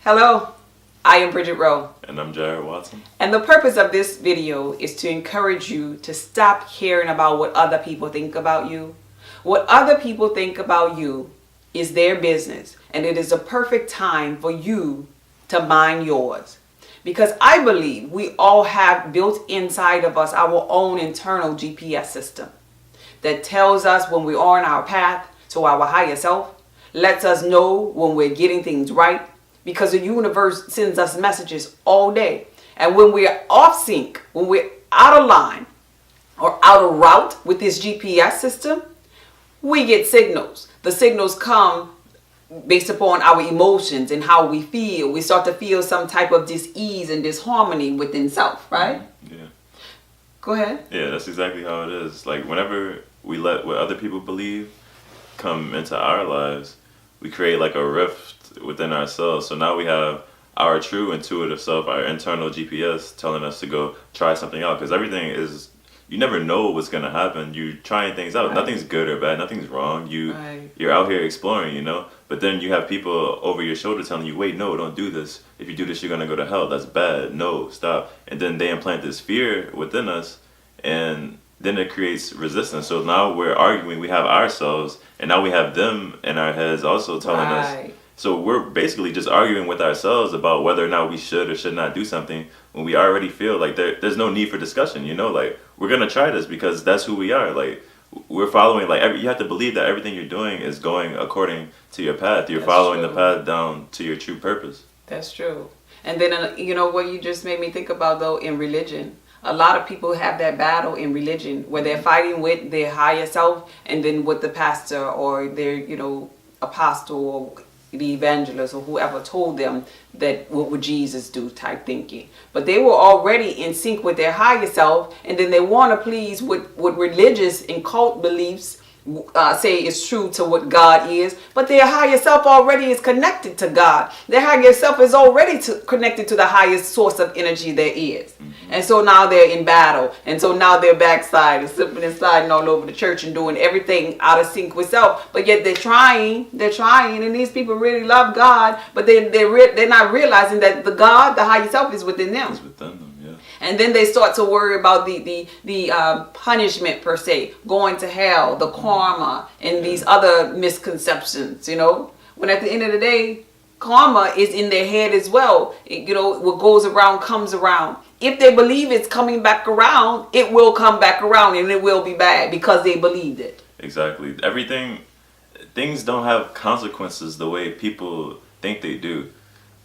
Hello, I am Bridget Rowe. And I'm Jared Watson. And the purpose of this video is to encourage you to stop caring about what other people think about you. What other people think about you is their business, and it is a perfect time for you to mind yours. Because I believe we all have built inside of us our own internal GPS system that tells us when we're on our path to our higher self, lets us know when we're getting things right, because the universe sends us messages all day. And when we're off sync, when we're out of line or out of route with this GPS system, we get signals. The signals come based upon our emotions and how we feel. We start to feel some type of dis-ease and disharmony within self, right? Yeah. Go ahead. Yeah, that's exactly how it is. Like, whenever we let what other people believe come into our lives, we create like a rift within ourselves. So now we have our true intuitive self, our internal GPS telling us to go try something out. Because everything is, you never know what's going to happen. You're trying things out. Right. Nothing's good or bad. Nothing's wrong. You're out here exploring, you know. But then you have people over your shoulder telling you, wait, no, don't do this. If you do this, you're going to go to hell. That's bad. No, stop. And then they implant this fear within us, and then it creates resistance. So now we're arguing. We have ourselves, and now we have them in our heads also telling us. So we're basically just arguing with ourselves about whether or not we should or should not do something, when we already feel like there's no need for discussion, you know? Like, we're going to try this because that's who we are. Like, we're following, like, you have to believe that everything you're doing is going according to your path. You're following the path down to your true purpose. That's true. And then, you know what you just made me think about, though, in religion. A lot of people have that battle in religion where they're fighting with their higher self and then with the pastor or their, you know, apostle or the evangelist or whoever told them that what would Jesus do type thinking. But they were already in sync with their higher self, and then they want to please what religious and cult beliefs say is true to what God is, but their higher self already is connected to God. Their higher self is already connected to the highest source of energy there is. And so now they're in battle, and so now they're backslide and slipping and sliding all over the church and doing everything out of sync with self. But yet they're trying, and these people really love God, but they're not realizing that the higher self is within them. It's within them, yeah. And then they start to worry about the punishment per se, going to hell, the karma, and these other misconceptions, you know. When at the end of the day, karma is in their head as well. You know, what goes around comes around. If they believe it's coming back around, it will come back around and it will be bad because they believed it. Exactly. Things don't have consequences the way people think they do.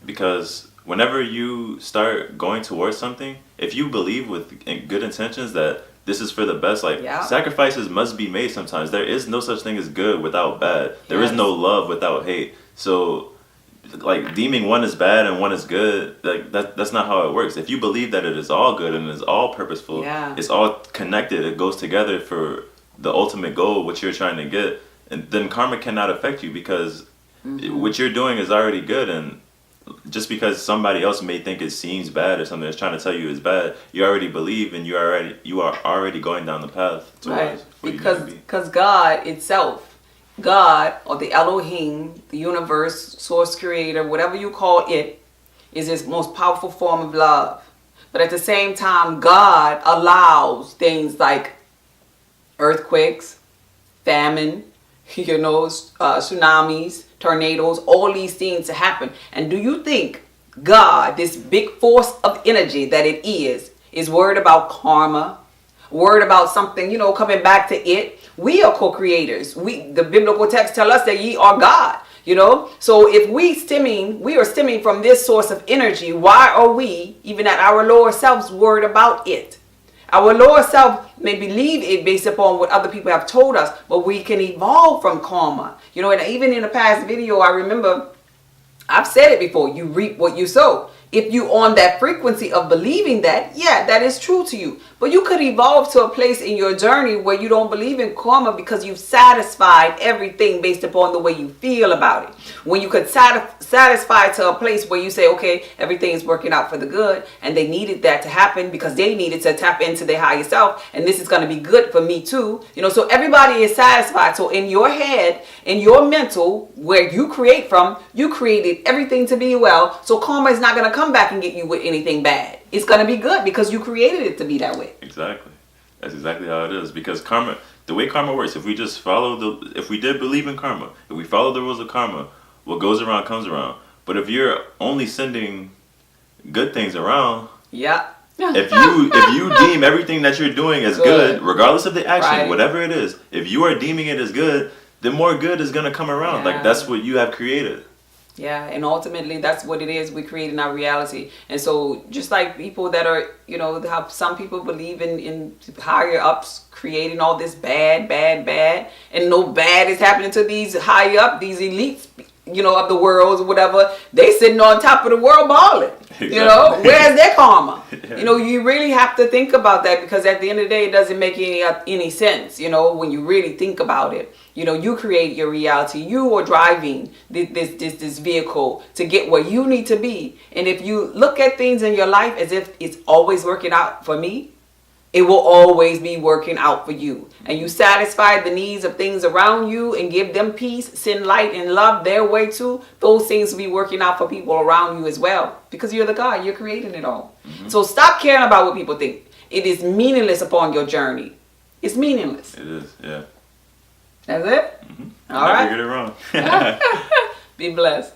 Because whenever you start going towards something, if you believe with good intentions that this is for the best, like, sacrifices must be made sometimes. There is no such thing as good without bad. There is no love without hate. So, like, deeming one is bad and one is good, like, that's not how it works. If you believe that it is all good and it is all purposeful, it's all connected, it goes together for the ultimate goal, what you're trying to get, and then karma cannot affect you because what you're doing is already good. And just because somebody else may think it seems bad or something that's trying to tell you is bad, you already believe, and you are already going down the path towards because God itself, God or the Elohim, the universe, source creator, whatever you call it, is its most powerful form of love. But at the same time, God allows things like earthquakes, famine, you know, tsunamis, tornadoes, all these things to happen. And do you think God, this big force of energy that it is worried about karma, worried about something, you know, coming back to it? We are co-creators. The biblical texts tell us that ye are God, you know. So if we are stemming from this source of energy, why are we, even at our lower selves, worried about it? Our lower self may believe it based upon what other people have told us, but we can evolve from karma. You know, and even in a past video, I remember I've said it before, you reap what you sow. if you on that frequency of believing that, yeah, that is true to you. But you could evolve to a place in your journey where you don't believe in karma because you've satisfied everything based upon the way you feel about it. When you could satisfy to a place where you say, okay, everything is working out for the good, and they needed that to happen because they needed to tap into their higher self, and this is going to be good for me too. So everybody is satisfied. So in your head, in your mental, where you create from, you created everything to be well. So karma is not going to come back and get you with anything bad. It's going to be good because you created it to be that way. Exactly. That's exactly how it is. Because karma, the way karma works, if we just if we did believe in karma, if we follow the rules of karma, what goes around comes around. But if you're only sending good things around, yeah. if you deem everything that you're doing as good, regardless of the action, whatever it is, if you are deeming it as good, then more good is going to come around. Like, that's what you have created. Yeah, and ultimately that's what it is. We create in our reality. And so just like people that are, how some people believe in higher ups creating all this bad, and no bad is happening to these high up, these elites, of the world or whatever. They sitting on top of the world balling. Exactly. Where's their karma? Yeah. You really have to think about that, because at the end of the day, it doesn't make any sense, when you really think about it. You create your reality. You are driving this vehicle to get where you need to be. And if you look at things in your life as if it's always working out for me, it will always be working out for you. And you satisfy the needs of things around you and give them peace, send light and love their way too. Those things will be working out for people around you as well, because you're the God. You're creating it all. Mm-hmm. So stop caring about what people think. It is meaningless upon your journey. It's meaningless. It is, yeah. That's it? Mm-hmm. All right. Never get it wrong. Be blessed.